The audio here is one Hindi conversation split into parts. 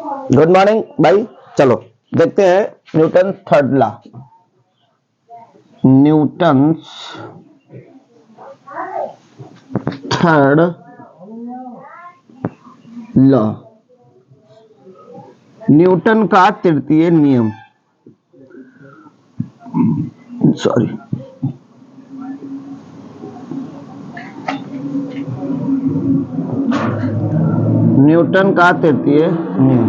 गुड मॉर्निंग भाई। चलो देखते हैं Newton third law. Newton's third law, Newton का तृतीय नियम। सॉरी, न्यूटन का तृतीय नियम।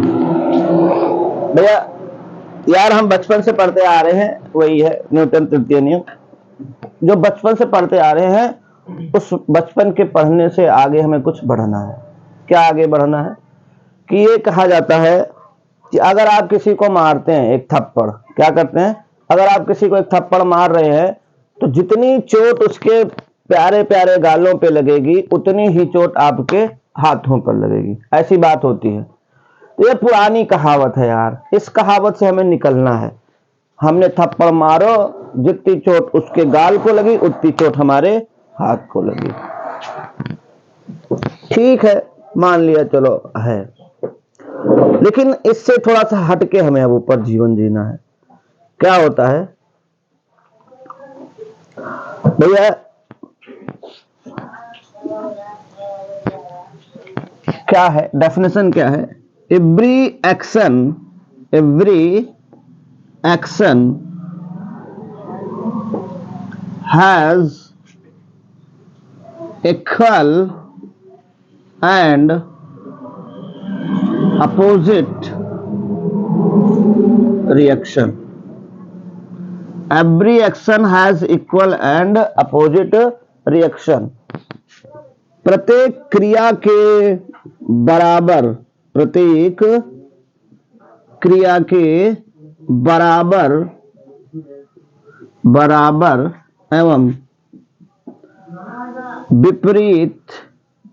भैया यार हम बचपन से पढ़ते आ रहे हैं, वही है न्यूटन तृतीय नियम। जो बचपन से पढ़ते आ रहे हैं उस बचपन के पढ़ने से आगे हमें कुछ बढ़ना है। क्या आगे बढ़ना है कि ये कहा जाता है कि अगर आप किसी को मारते हैं एक थप्पड़, क्या करते हैं, अगर आप किसी को एक थप्पड़ मार रहे हैं तो जितनी चोट उसके प्यारे प्यारे गालों पे लगेगी उतनी ही चोट आपके हाथों पर लगेगी। ऐसी बात होती है। तो ये पुरानी कहावत है यार, इस कहावत से हमें निकलना है। हमने थप्पड़ मारो, जितनी चोट उसके गाल को लगी उतनी चोट हमारे हाथ को लगी। ठीक है, मान लिया, चलो है, लेकिन इससे थोड़ा सा हटके हमें अब ऊपर जीवन जीना है। क्या होता है भैया, क्या है डेफिनेशन, क्या है? Every action has equal and opposite reaction. Every action has equal and opposite reaction. प्रत्येक क्रिया के बराबर, प्रत्येक क्रिया के बराबर एवं विपरीत,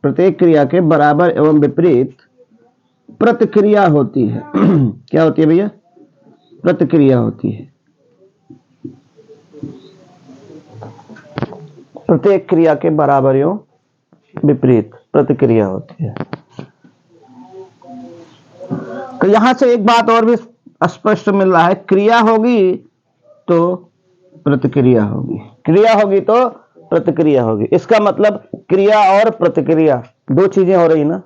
प्रत्येक क्रिया के बराबर एवं विपरीत प्रतिक्रिया होती है। क्या होती है भैया? प्रतिक्रिया होती है। प्रत्येक क्रिया के बराबर एवं विपरीत प्रतिक्रिया होती है। तो यहां से एक बात और भी स्पष्ट मिल रहा है, क्रिया होगी तो प्रतिक्रिया होगी, क्रिया होगी तो प्रतिक्रिया होगी। इसका मतलब क्रिया और प्रतिक्रिया दो चीजें हो रही ना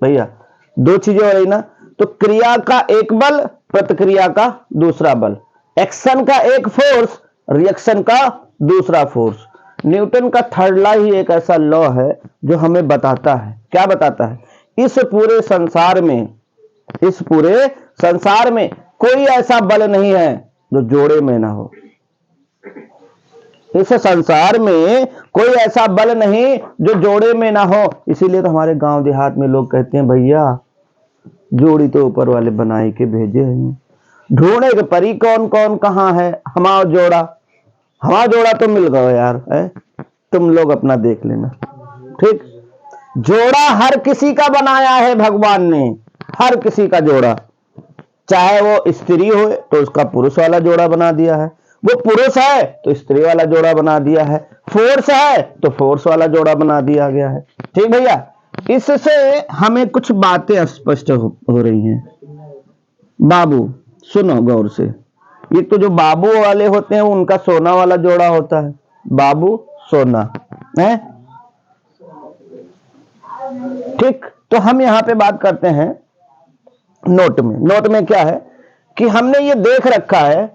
भैया, दो चीजें हो रही ना। तो क्रिया का एक बल, प्रतिक्रिया का दूसरा बल, एक्शन का एक फोर्स, रिएक्शन का दूसरा फोर्स। न्यूटन का थर्ड लॉ ही एक ऐसा लॉ है जो हमें बताता है, क्या बताता है, इस पूरे संसार में कोई ऐसा बल नहीं है जो जोड़े में ना हो। इस संसार में कोई ऐसा बल नहीं जो जोड़े में ना हो। इसीलिए तो हमारे गांव देहात में लोग कहते हैं भैया जोड़ी तो ऊपर वाले बनाई के भेजे हैं, ढूंढे के परी कौन कौन कहां है, हमारा जोड़ा तो मिल गया यार है? तुम लोग अपना देख लेना। ठीक, जोड़ा हर किसी का बनाया है भगवान ने, हर किसी का जोड़ा। चाहे वो स्त्री हो तो उसका पुरुष वाला जोड़ा बना दिया है, वो पुरुष है तो स्त्री वाला जोड़ा बना दिया है, फोर्स है तो फोर्स वाला जोड़ा बना दिया गया है। ठीक भैया, इससे हमें कुछ बातें स्पष्ट हो रही हैं। बाबू सुनो गौर से, ये तो जो बाबू वाले होते हैं उनका सोना वाला जोड़ा होता है, बाबू सोना है। ठीक, तो हम यहां पे बात करते हैं नोट में क्या है कि हमने ये देख रखा है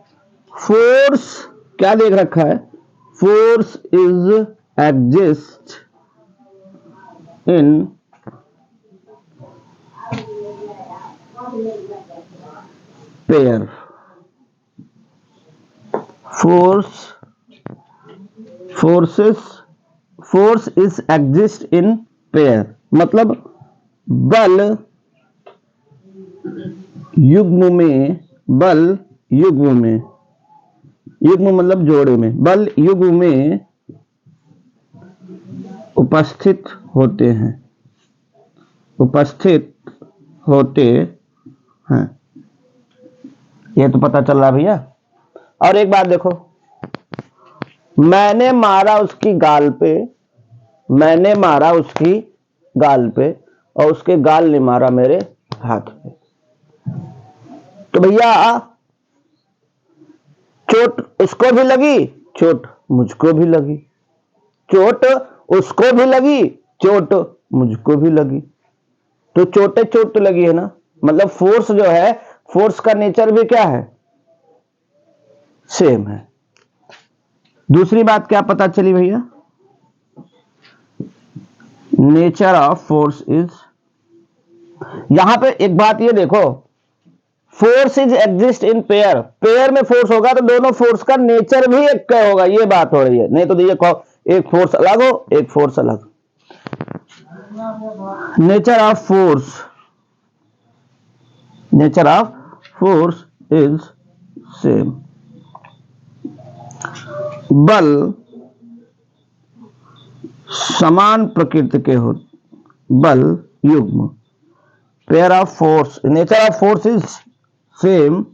फोर्स, क्या देख रखा है, force is exist in pair. Force is exist in pair, मतलब बल युग्म में, युग्म मतलब जोड़े में, बल युग्म में उपस्थित होते हैं। यह तो पता चल रहा भैया। और एक बात देखो, मैंने मारा उसकी गाल पे और उसके गाल ने मारा मेरे हाथ पे। तो भैया चोट उसको भी लगी, चोट मुझको भी लगी, चोट उसको भी लगी, चोट मुझको भी लगी। तो चोटे चोट तो लगी है ना, मतलब फोर्स जो है, फोर्स का नेचर भी क्या है, सेम है। दूसरी बात क्या पता चली भैया, नेचर ऑफ फोर्स इज, यहां पे एक बात ये देखो, force is exist in pair, pair में फोर्स होगा तो दोनों फोर्स का नेचर भी एक का होगा, ये बात हो रही है। नहीं तो ये कहो एक फोर्स अलग हो, एक फोर्स अलग। Nature of force, nature of force is same. बल समान प्रकृति के हो, बल युग्म, pair of force, nature of force is same.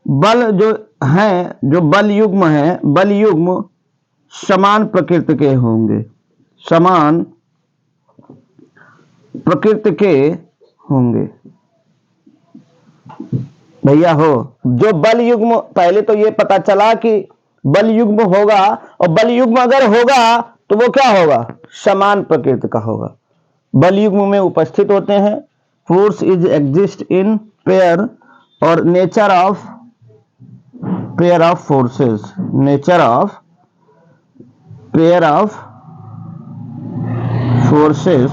बल जो हैं, जो बल युग्म है, बल युग्म समान प्रकृति के होंगे, समान प्रकृति के होंगे। भैया हो, जो बल युग्म, पहले तो ये पता चला कि बल युग्म होगा, और बल युग्म अगर होगा तो वो क्या होगा, समान प्रकृति का होगा। बल युग्म में उपस्थित होते हैं, force is exist in pair, और nature of pair of forces, nature of pair of forces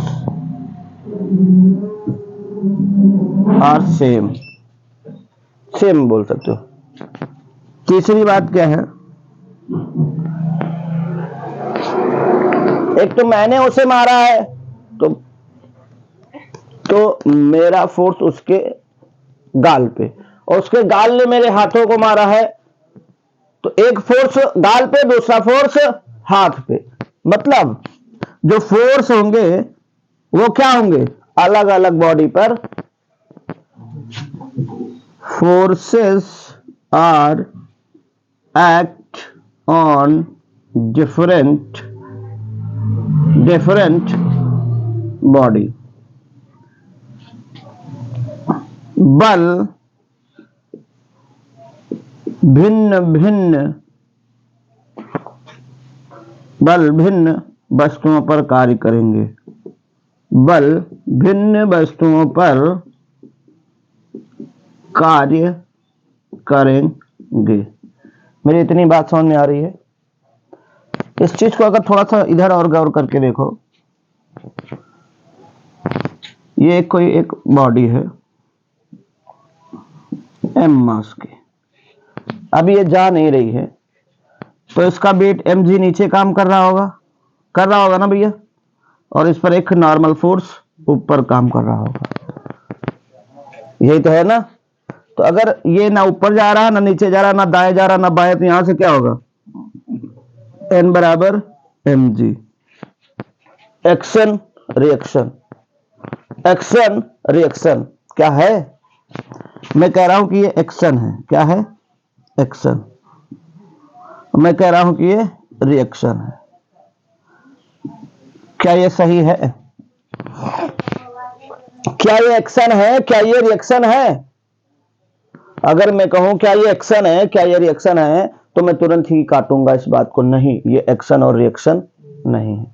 are same, same बोल सकते हो। तीसरी बात क्या है, एक तो मैंने उसे मारा है, तो मेरा फोर्स उसके गाल पे, और उसके गाल ने मेरे हाथों को मारा है, तो एक फोर्स गाल पे, दूसरा फोर्स हाथ पे। मतलब जो फोर्स होंगे वो क्या होंगे, अलग अलग बॉडी पर। Forces are act on different body. बल भिन्न वस्तुओं पर कार्य करेंगे, बल भिन्न वस्तुओं पर कार्य करेंगे। मेरी इतनी बात समझ में आ रही है? इस चीज को अगर थोड़ा सा इधर और गौर करके देखो, ये कोई एक बॉडी है m मास की, अब ये जा नहीं रही है, तो इसका वेट mg नीचे काम कर रहा होगा ना भैया, और इस पर एक नॉर्मल फोर्स ऊपर काम कर रहा होगा, यही तो है ना। तो अगर ये ना ऊपर जा रहा, ना नीचे जा रहा, ना दाएं जा रहा, ना बाएं, तो यहां से क्या होगा, n बराबर mg। Action reaction, action reaction क्या है, मैं कह रहा हूं कि ये एक्शन है, क्या है, एक्शन, मैं कह रहा हूं कि ये रिएक्शन है। क्या ये सही है, क्या ये एक्शन है, क्या ये रिएक्शन है? अगर मैं कहूं क्या ये एक्शन है, क्या ये रिएक्शन है, तो मैं तुरंत ही काटूंगा इस बात को, नहीं ये एक्शन और रिएक्शन नहीं है।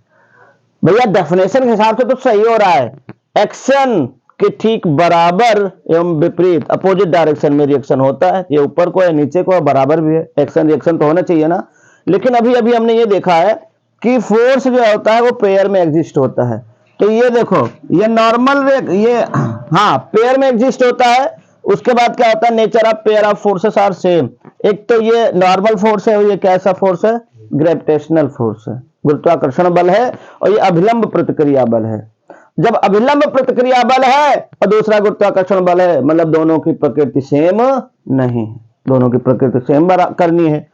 भैया डेफिनेशन के हिसाब से तो सही हो रहा है, एक्शन के ठीक बराबर एवं विपरीत अपोजिट डायरेक्शन में रिएक्शन होता है, ये ऊपर को है नीचे को है, बराबर भी है, एक्शन रिएक्शन तो होना चाहिए ना। लेकिन अभी अभी हमने ये देखा है कि फोर्स जो होता है वो पेयर में एग्जिस्ट होता है। तो ये देखो, ये नॉर्मल, ये हाँ पेयर में एग्जिस्ट होता है। उसके बाद क्या होता है, nature of pair of forces are same. एक तो ये नॉर्मल फोर्स है, ये कैसा फोर्स है, ग्रेविटेशनल फोर्स है, गुरुत्वाकर्षण बल है, और ये अभिलंब प्रतिक्रिया बल है। जब अभिलंब प्रतिक्रिया बल है और दूसरा गुरुत्वाकर्षण बल है, मतलब दोनों की प्रकृति सेम नहीं है, दोनों की प्रकृति सेम करनी है,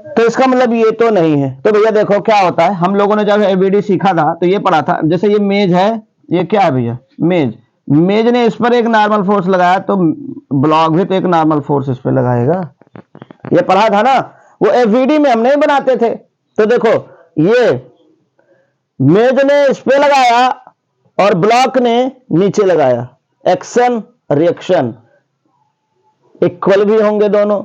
तो इसका मतलब ये तो नहीं है। तो भैया देखो क्या होता है, हम लोगों ने जब एबीडी सीखा था तो ये पढ़ा था, जैसे ये मेज है, ये क्या है भैया, मेज ने इस पर एक नॉर्मल फोर्स लगाया, तो ब्लॉक भी तो एक नॉर्मल फोर्स इस पर लगाएगा, ये पढ़ा था ना, वो एबीडी में हम नहीं बनाते थे। तो देखो ये मेज ने इस पे लगाया और ब्लॉक ने नीचे लगाया, एक्शन रिएक्शन, इक्वल भी होंगे दोनों,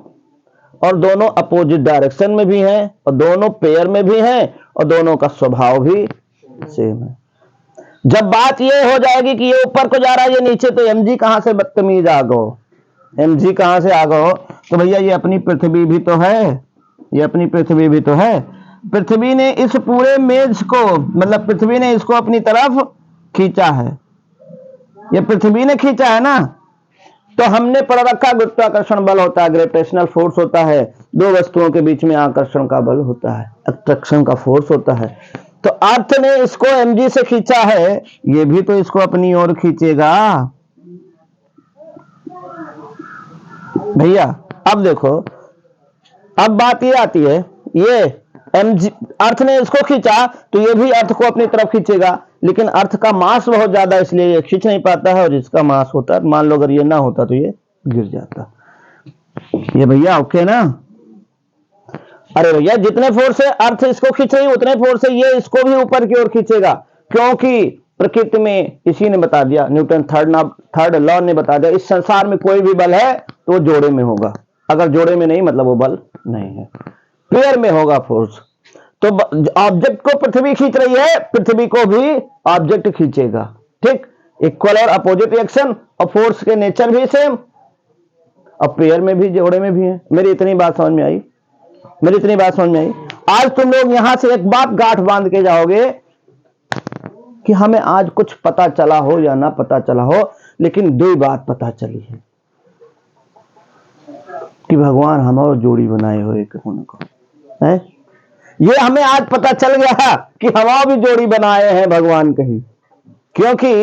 और दोनों अपोजिट डायरेक्शन में भी हैं, और दोनों पेयर में भी हैं, और दोनों का स्वभाव भी सेम है। जब बात ये हो जाएगी कि ये ऊपर को जा रहा है ये नीचे, तो mg कहां से बदतमीज आ गो, mg कहां से आ गो? तो भैया ये अपनी पृथ्वी भी तो है, ये अपनी पृथ्वी भी तो है। पृथ्वी ने इस पूरे मेज को, मतलब पृथ्वी ने इसको अपनी तरफ खींचा है, ये पृथ्वी ने खींचा है ना। तो हमने पढ़ रखा गुरुत्वाकर्षण बल होता है, ग्रेविटेशनल फोर्स होता है, दो वस्तुओं के बीच में आकर्षण का बल होता है, अट्रैक्शन का फोर्स होता है। तो अर्थ ने इसको mg से खींचा है, ये भी तो इसको अपनी ओर खींचेगा भैया। अब देखो, अब बात ये आती है, ये mg अर्थ ने इसको खींचा तो ये भी अर्थ को अपनी तरफ खींचेगा, लेकिन अर्थ का मास बहुत ज्यादा इसलिए ये खींच नहीं पाता है, और इसका मास होता है, मान लो अगर ये ना होता तो ये गिर जाता। ये भैया ओके ना? अरे भैया जितने फोर्स से अर्थ इसको खींच रही उतने फोर्स से ये इसको भी ऊपर की ओर खींचेगा, क्योंकि प्रकृति में इसी ने बता दिया, न्यूटन थर्ड लॉ ने बता दिया, इस संसार में कोई भी बल है तो वो जोड़े में होगा, अगर जोड़े में नहीं मतलब वो बल नहीं है, पेयर में होगा फोर्स। तो ऑब्जेक्ट को पृथ्वी खींच रही है, पृथ्वी को भी ऑब्जेक्ट खींचेगा, ठीक। इक्वल और अपोजिट रिएक्शन, और फोर्स के नेचर भी सेम, और पेयर में भी जोड़े में भी है। मेरी इतनी बात समझ में आई, मेरी इतनी बात समझ में आई। आज तुम लोग यहां से एक बात गांठ बांध के जाओगे कि हमें आज कुछ पता चला हो या ना पता चला हो, लेकिन दो ही बात पता चली है कि भगवान हमारा जोड़ी बनाए हो एक होने को है। ये हमें आज पता चल गया कि हमारा भी जोड़ी बनाए हैं भगवान कहीं, क्योंकि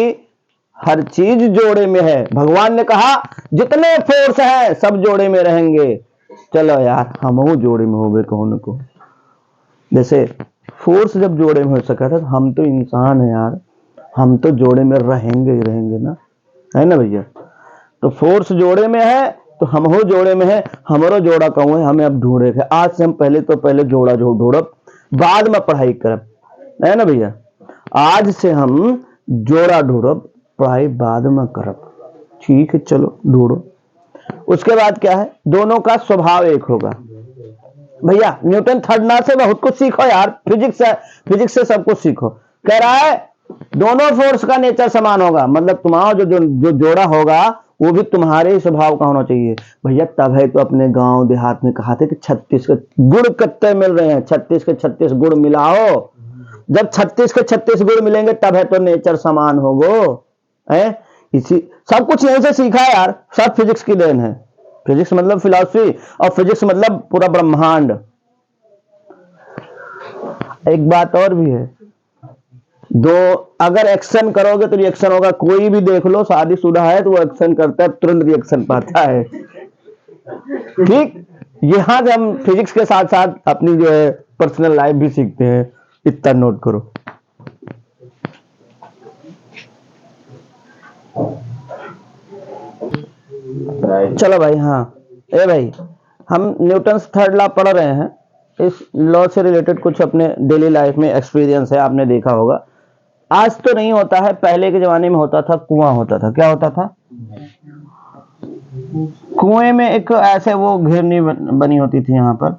हर चीज जोड़े में है। भगवान ने कहा जितने फोर्स हैं सब जोड़े में रहेंगे। चलो यार हम जोड़े में हो गए कौन को। जैसे फोर्स जब जोड़े में हो सका था, तो हम तो इंसान है यार, हम तो जोड़े में रहेंगे ही रहेंगे ना, है ना भैया। तो फोर्स जोड़े में है तो हम हो जोड़े में है, हमारो जोड़ा कहूँ है, हमें अब ढूंढे थे। आज से हम पहले जोड़ा ढूंढब, बाद में पढ़ाई करब, है ना भैया। आज से हम जोड़ा ढूंढब, पढ़ाई बाद में करब, ठीक है चलो ढूंढो। उसके बाद क्या है, दोनों का स्वभाव एक होगा। भैया न्यूटन थर्ड लॉ से बहुत कुछ सीखो यार, फिजिक्स से सब कुछ सीखो। कह रहा है दोनों फोर्स का नेचर समान होगा, मतलब तुम्हारा जो जोड़ा होगा वो भी तुम्हारे ही स्वभाव का होना चाहिए। भैया तब है तो अपने गांव देहात में कहा थे कि 36 के गुड़ कितने मिल रहे हैं, 36 के 36 गुड़ मिलाओ। जब 36 के 36 गुड़ मिलेंगे तब है तो नेचर समान होगो, है। इसी सब कुछ यहीं से सीखा है यार, सब फिजिक्स की देन है। फिजिक्स मतलब फिलॉसफी, और फिजिक्स मतलब पूरा ब्रह्मांड। एक बात और भी है, दो अगर एक्शन करोगे तो रिएक्शन होगा। कोई भी देख लो शादीशुदा है तो वो एक्शन करता है, तुरंत रिएक्शन पाता है, ठीक। यहां से हम फिजिक्स के साथ साथ अपनी जो है पर्सनल लाइफ भी सीखते हैं, इतना नोट करो। चलो भाई, हाँ ए भाई, हम न्यूटन थर्ड लॉ पढ़ रहे हैं। इस लॉ से रिलेटेड कुछ अपने डेली लाइफ में एक्सपीरियंस है, आपने देखा होगा। आज तो नहीं होता है, पहले के जमाने में होता था, कुआं होता था। क्या होता था? कुएं में एक ऐसे वो घेरनी बनी होती थी यहाँ पर,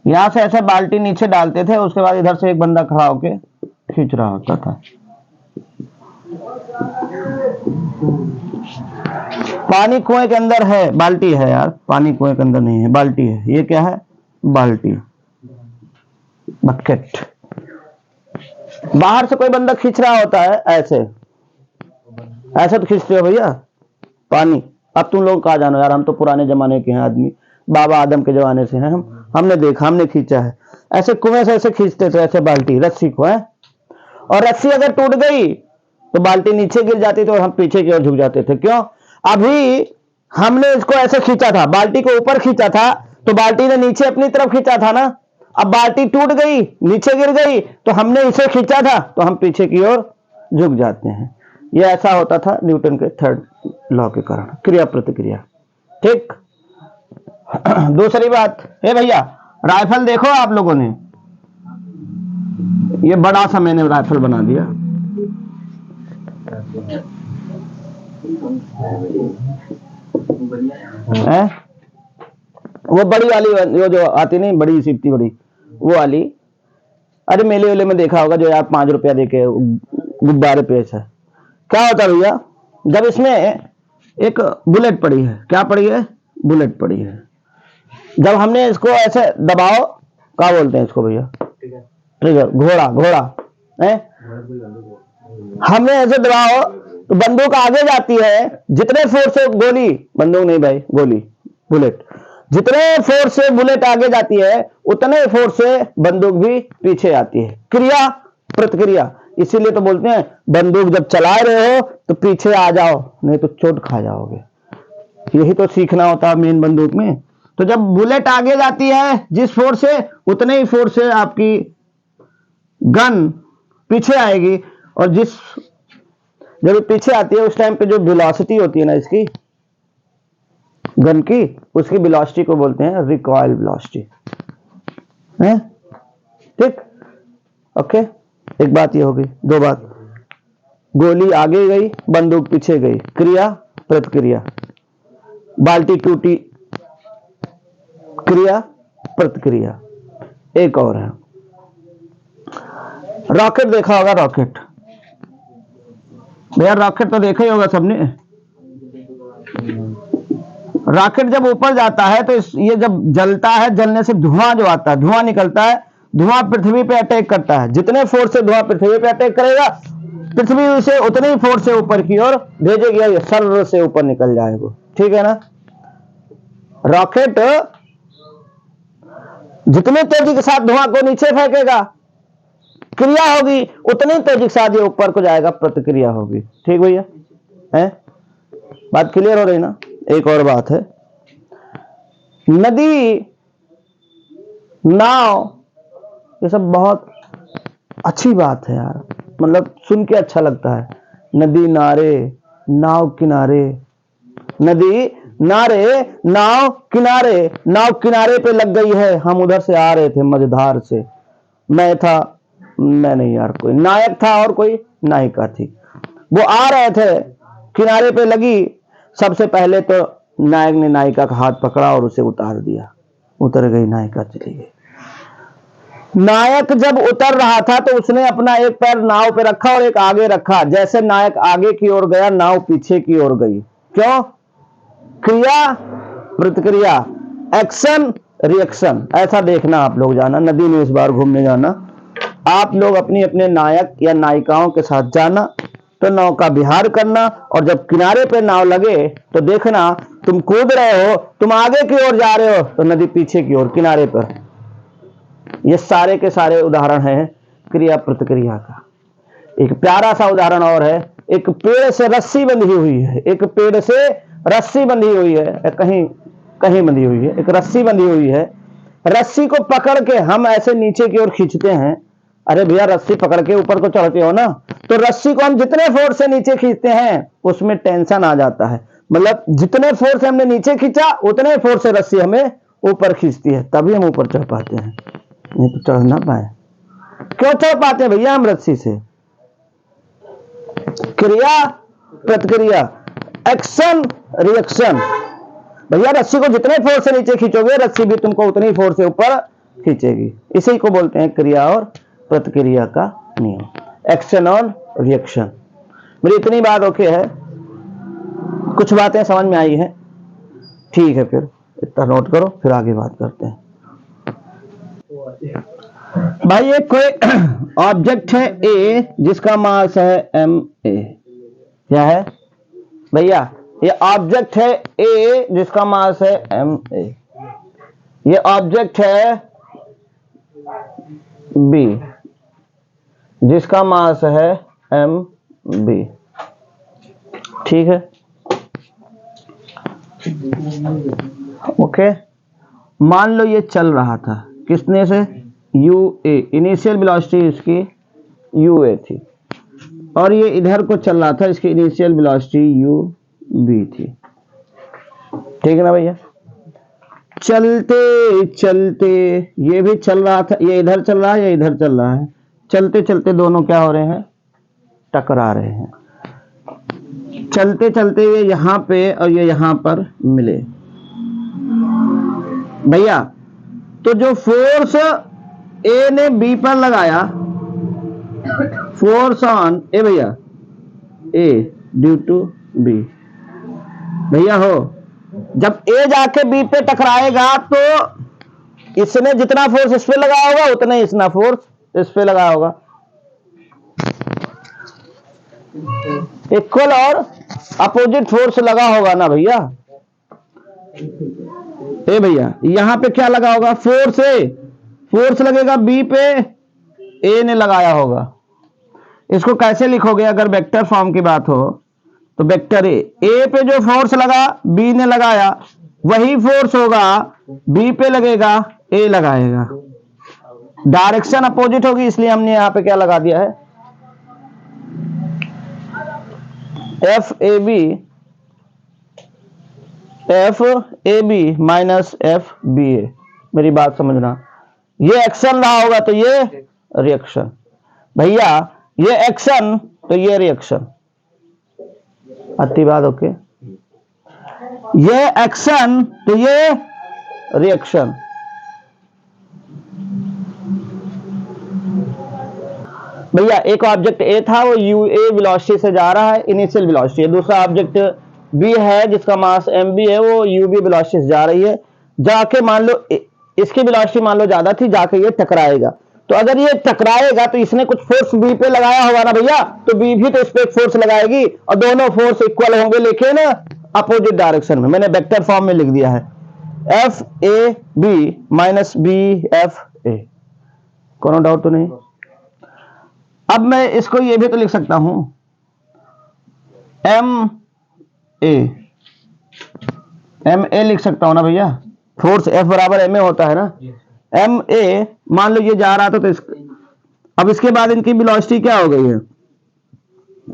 यहां से ऐसे बाल्टी नीचे डालते थे, उसके बाद इधर से एक बंदा खड़ा होके खींच रहा होता था। पानी कुएं के अंदर है, बाल्टी है यार, पानी कुएं के अंदर नहीं है, बाल्टी है। ये क्या है? बाल्टी, बकेट। बाहर से कोई बंदा खींच रहा होता है, ऐसे ऐसे तो खींचते हो भैया पानी। अब तुम लोग कहा जानो यार, हम तो पुराने जमाने के हैं आदमी, बाबा आदम के जमाने से हैं हम, हमने देखा, हमने खींचा है। ऐसे कुएं से ऐसे खींचते थे, ऐसे बाल्टी रस्सी को है, और रस्सी अगर टूट गई तो बाल्टी नीचे गिर जाती थी और हम पीछे की ओर झुक जाते थे। क्यों? अभी हमने इसको ऐसे खींचा था, बाल्टी को ऊपर खींचा था तो बाल्टी ने नीचे अपनी तरफ खींचा था ना। अब बाल्टी टूट गई, नीचे गिर गई, तो हमने इसे खींचा था तो हम पीछे की ओर झुक जाते हैं। यह ऐसा होता था न्यूटन के थर्ड लॉ के कारण, क्रिया प्रतिक्रिया, ठीक। दूसरी बात, हे भैया राइफल देखो आप लोगों ने, ये बड़ा सा मैंने राइफल बना दिया, हैं? वो बड़ी वाली जो आती नहीं, बड़ी सिफ्ती बड़ी, वो वाली। अरे मेले वेले में देखा होगा, जो यार 5 रुपया देके गुब्बारे पेश है। क्या होता है भैया, जब इसमें एक बुलेट पड़ी है, क्या पड़ी है, बुलेट पड़ी है, जब हमने इसको ऐसे दबाओ, क्या बोलते हैं इसको भैया, ट्रिगर, घोड़ा, घोड़ा है, हमने ऐसे दबाओ तो बंदूक आगे जाती है, जितने फोर्स से गोली, बंदूक नहीं भाई, गोली, बुलेट, जितने फोर्स से बुलेट आगे जाती है उतने फोर्स से बंदूक भी पीछे आती है। क्रिया प्रतिक्रिया, इसीलिए तो बोलते हैं बंदूक जब चला रहे हो तो पीछे आ जाओ, नहीं तो चोट खा जाओगे। यही तो सीखना होता है मेन बंदूक में। तो जब बुलेट आगे जाती है जिस फोर्स से, उतने ही फोर्स से आपकी गन पीछे आएगी, और जब पीछे आती है उस टाइम पे जो वेलोसिटी होती है ना इसकी गन की, उसकी वेलोसिटी को बोलते हैं रिकॉइल वेलोसिटी है। ठीक, ओके। एक बात ये होगी, दो बात, गोली आगे गई, बंदूक पीछे गई, क्रिया प्रतिक्रिया, बाल्टी टूटी, क्रिया प्रतिक्रिया। एक और है, रॉकेट देखा होगा, रॉकेट भैया, रॉकेट तो देखा ही होगा सबने। रॉकेट जब ऊपर जाता है तो ये जब जलता है, जलने से धुआं जो आता है, धुआं निकलता है, धुआं पृथ्वी पे अटैक करता है। जितने फोर्स से धुआं पृथ्वी पे अटैक करेगा, पृथ्वी उसे उतने ही फोर्स से ऊपर की ओर भेजेगी, ये सर्र से ऊपर निकल जाएगा। ठीक है ना। रॉकेट जितने तेजी के साथ धुआं को नीचे फेंकेगा, क्रिया होगी, उतनी तेजी के साथ ये ऊपर को जाएगा, प्रतिक्रिया होगी। ठीक भैया, है बात क्लियर हो रही ना। एक और बात है, नदी, नाव, ये सब बहुत अच्छी बात है यार, मतलब सुन के अच्छा लगता है। नदी नारे, नाव किनारे, नदी नारे, नाव किनारे, नाव किनारे पे लग गई है, हम उधर से आ रहे थे मझधार से, मैं नहीं यार, कोई नायक था और कोई नायिका थी, वो आ रहे थे, किनारे पे लगी, सबसे पहले तो नायक ने नायिका का हाथ पकड़ा और उसे उतार दिया, उतर गई नायिका, चली गई। नायक जब उतर रहा था तो उसने अपना एक पैर नाव पे रखा और एक आगे रखा, जैसे नायक आगे की ओर गया, नाव पीछे की ओर गई। क्यों? क्रिया प्रतिक्रिया, एक्शन रिएक्शन। ऐसा देखना आप लोग, जाना नदी में इस बार घूमने जाना, आप लोग अपनी अपने नायक या नायिकाओं के साथ जाना, तो नाव का विहार करना, और जब किनारे पे नाव लगे तो देखना तुम कूद रहे हो, तुम आगे की ओर जा रहे हो तो नदी पीछे की ओर किनारे पर। ये सारे के सारे उदाहरण हैं क्रिया प्रतिक्रिया का। एक प्यारा सा उदाहरण और है, एक पेड़ से रस्सी बंधी हुई है, एक पेड़ से रस्सी बंधी हुई है, कहीं कहीं बंधी हुई है, एक रस्सी बंधी हुई है, रस्सी को पकड़ के हम ऐसे नीचे की ओर खींचते हैं। अरे भैया, रस्सी पकड़ के ऊपर को चढ़ते हो ना, तो रस्सी को हम जितने फोर्स से नीचे खींचते हैं उसमें टेंशन आ जाता है, मतलब जितने फोर्स से हमने नीचे खींचा उतने फोर्स से रस्सी हमें ऊपर खींचती है, तभी हम ऊपर चढ़ पाते हैं, नहीं तो चढ़ ना पाए। क्यों चढ़ पाते हैं भैया हम रस्सी से? क्रिया प्रतिक्रिया, एक्शन रिएक्शन। भैया रस्सी को जितने फोर्स से नीचे खींचोगे, रस्सी भी तुमको उतनी फोर्स से ऊपर खींचेगी। इसी को बोलते हैं क्रिया और प्रतिक्रिया का नियम, एक्शन और रिएक्शन। मेरी इतनी बात ओके है, कुछ बातें समझ में आई हैं? ठीक है, फिर इतना नोट करो, फिर आगे बात करते हैं। भाई एक कोई ऑब्जेक्ट है ए जिसका मास है एम ए। क्या है भैया? ये ऑब्जेक्ट है ए जिसका मास है एम ए, ये ऑब्जेक्ट है बी जिसका मास है एम बी। ठीक है, ओके। मान लो ये चल रहा था, किसने से? यू ए, इनिशियल वेलोसिटी इसकी यू ए थी, और ये इधर को चल रहा था, इसकी इनिशियल वेलोसिटी यू बी थी। ठीक है ना भैया? चलते चलते ये भी चल रहा था, ये इधर चल रहा है, ये इधर चल रहा है, चलते चलते दोनों क्या हो रहे हैं? टकरा रहे हैं। चलते चलते ये यहां पे और ये यहां पर मिले भैया, तो जो फोर्स ए ने बी पर लगाया, फोर्स ऑन ए भैया, ए ड्यू टू बी भैया हो, जब ए जाके बी पे टकराएगा तो इसने जितना फोर्स इस पे लगाया होगा उतना ही इसना फोर्स इस पे लगाया होगा, इक्वल और अपोजिट फोर्स लगा होगा ना भैया। ए भैया यहां पे क्या लगा होगा, फोर्स ए, फोर्स लगेगा बी पे, ए ने लगाया होगा। इसको कैसे लिखोगे अगर वेक्टर फॉर्म की बात हो तो, वेक्टर ए पे जो फोर्स लगा बी ने लगाया वही फोर्स होगा बी पे लगेगा, ए लगाएगा, डायरेक्शन अपोजिट होगी, इसलिए हमने यहां पे क्या लगा दिया है, F A B minus F B A. मेरी बात समझना, ये एक्शन रहा होगा तो ये रिएक्शन, भैया ये एक्शन तो ये रिएक्शन, अति बात ओके, ये एक्शन तो ये रिएक्शन। भैया एक ऑब्जेक्ट ए था, वो यू ए वेलोसिटी से जा रहा है, इनिशियल वेलोसिटी है। दूसरा ऑब्जेक्ट बी है जिसका मास एम बी है, वो यू बी वेलोसिटी से जा रही है। जाके मान लो इसकी वेलोसिटी मान लो ज्यादा थी, जाके ये टकराएगा, तो अगर ये टकराएगा तो इसने कुछ फोर्स बी पे लगाया होगा ना भैया, तो बी भी तो इस पे एक फोर्स लगाएगी और दोनों फोर्स इक्वल होंगे, लेकिन अपोजिट डायरेक्शन में। मैंने वेक्टर फॉर्म में लिख दिया है, F A B minus B F A. कोनो डाउट तो नहीं? अब मैं इसको ये भी तो लिख सकता हूं, एम ए लिख सकता हूं ना भैया, फोर्स एफ बराबर एम ए होता है ना, एम ए मान लो ये जा रहा था तो अब इसके बाद इनकी वेलोसिटी क्या हो गई है,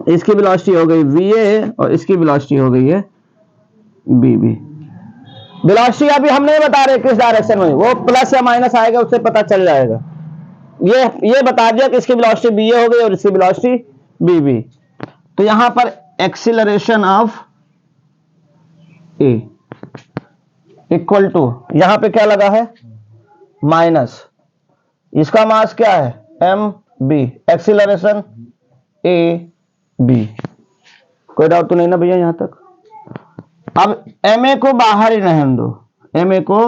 इसकी वेलोसिटी हो गई वी ए और इसकी वेलोसिटी हो गई है बी बी। वेलोसिटी अभी हम नहीं बता रहे किस डायरेक्शन में, वो प्लस या माइनस आएगा उससे पता चल जाएगा। ये बता दिया कि इसकी वेलोसिटी बी ए हो गई और इसकी वेलोसिटी बी बी। तो यहां पर acceleration of A equal to, यहां पे क्या लगा है माइनस, इसका मास क्या है M B, acceleration A B. कोई डाउट तो नहीं ना भैया यहां तक? अब एम ए को बाहर ही रहने दो, एम ए को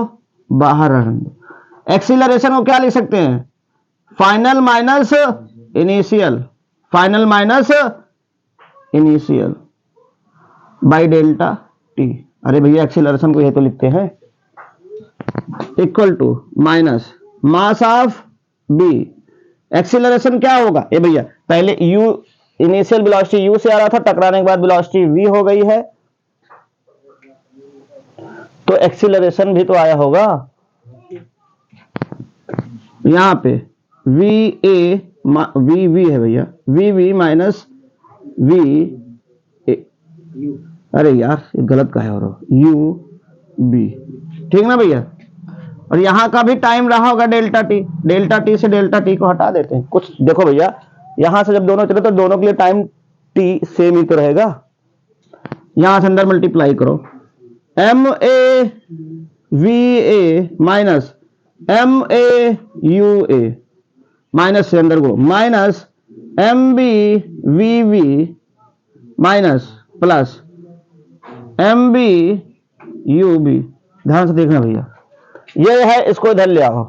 बाहर रहने दो। एक्सीलरेशन को क्या लिख सकते हैं, final minus initial, final minus initial by delta T. अरे भैया एक्सीलरेशन को ये तो लिखते हैं, equal to minus mass of B. Acceleration क्या होगा ये भैया, पहले यू इनिशियल वेलोसिटी यू से आ रहा था, टकराने के बाद वेलोसिटी वी हो गई है, तो एक्सीलरेशन भी तो आया होगा यहां पे वी ए वी वी है भैया, V V minus V A, अरे यार ये गलत का है, और यू बी, ठीक ना भैया। और यहां का भी टाइम रहा होगा डेल्टा टी, डेल्टा टी से डेल्टा टी को हटा देते हैं कुछ, देखो भैया यहां से जब दोनों चले तो दोनों के लिए टाइम टी सेम ही तो रहेगा, यहां से अंदर मल्टीप्लाई करो, M A V A minus M A U A, minus से अंदर को minus M B V V minus plus M B U B. ध्यान से देखना भैया, ये है, इसको इधर ले आओ,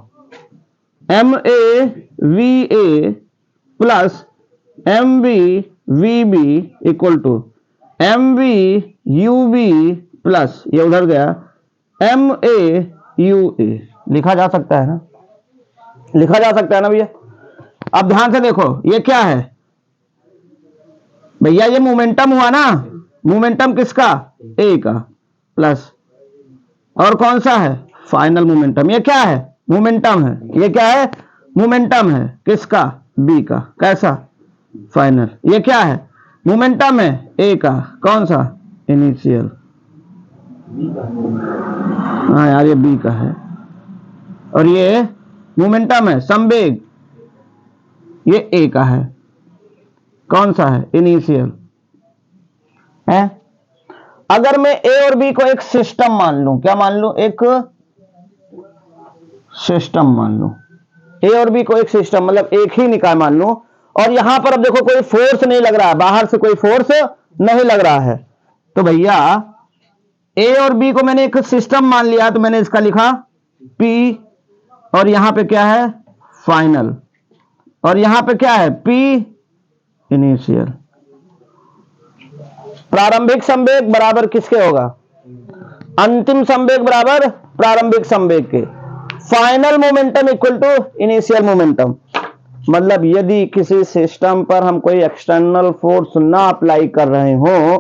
M A V A plus M B V B equal to M B U B plus, ये उधर गया एम ए यू ए। लिखा जा सकता है ना, लिखा जा सकता है ना भैया। अब ध्यान से देखो ये क्या है भैया, ये मोमेंटम हुआ ना, मोमेंटम किसका, ए का, प्लस और कौन सा है फाइनल मोमेंटम, ये क्या है मोमेंटम है, ये क्या है मोमेंटम है किसका, बी का, कैसा फाइनल। ये क्या है मोमेंटम है ए का, कौन सा इनिशियल, हाँ यार ये बी का है, और ये मोमेंटम है संवेग, ये ए का है, कौन सा है इनिशियल। है। अगर मैं ए और बी को एक सिस्टम मान लूं, क्या मान लूं, एक सिस्टम मान लूं, ए और बी को एक सिस्टम मतलब एक ही निकाय मान लूं, और यहां पर अब देखो कोई फोर्स नहीं लग रहा है, बाहर से कोई फोर्स नहीं लग रहा है, तो भैया ए और बी को मैंने एक सिस्टम मान लिया, तो मैंने इसका लिखा पी, और यहां पे क्या है फाइनल, और यहां पे क्या है पी इनिशियल। प्रारंभिक संवेग बराबर किसके होगा, अंतिम संवेग बराबर प्रारंभिक संवेग के। Final momentum equal to initial momentum. मतलब यदि किसी सिस्टम पर हम कोई एक्सटर्नल फोर्स ना अप्लाई कर रहे हो,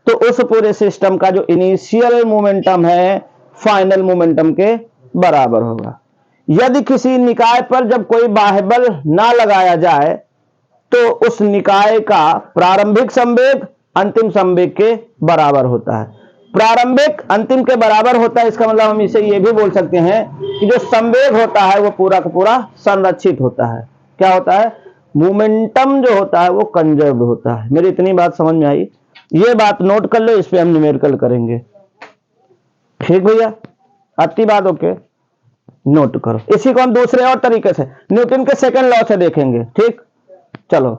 तो उस पूरे सिस्टम का जो इनिशियल मोमेंटम है फाइनल मोमेंटम के बराबर होगा। यदि किसी निकाय पर जब कोई बाह्य बल ना लगाया जाए, तो उस निकाय का प्रारंभिक संवेग अंतिम संवेग के बराबर होता है। प्रारंभिक अंतिम के बराबर होता है, इसका मतलब हम इसे यह भी बोल सकते हैं कि जो संवेग होता है वो पूरा का पूरा संरक्षित होता है। क्या होता है, मोमेंटम जो होता है वो कंजर्व्ड होता है। मेरी इतनी बात समझ में आई, ये बात नोट कर लो, इस पे हम न्यूमेरिकल करेंगे। ठीक भैया, अति बात ओके, नोट करो। इसी को हम दूसरे और तरीके से न्यूटन के सेकंड लॉ से देखेंगे। ठीक, चलो।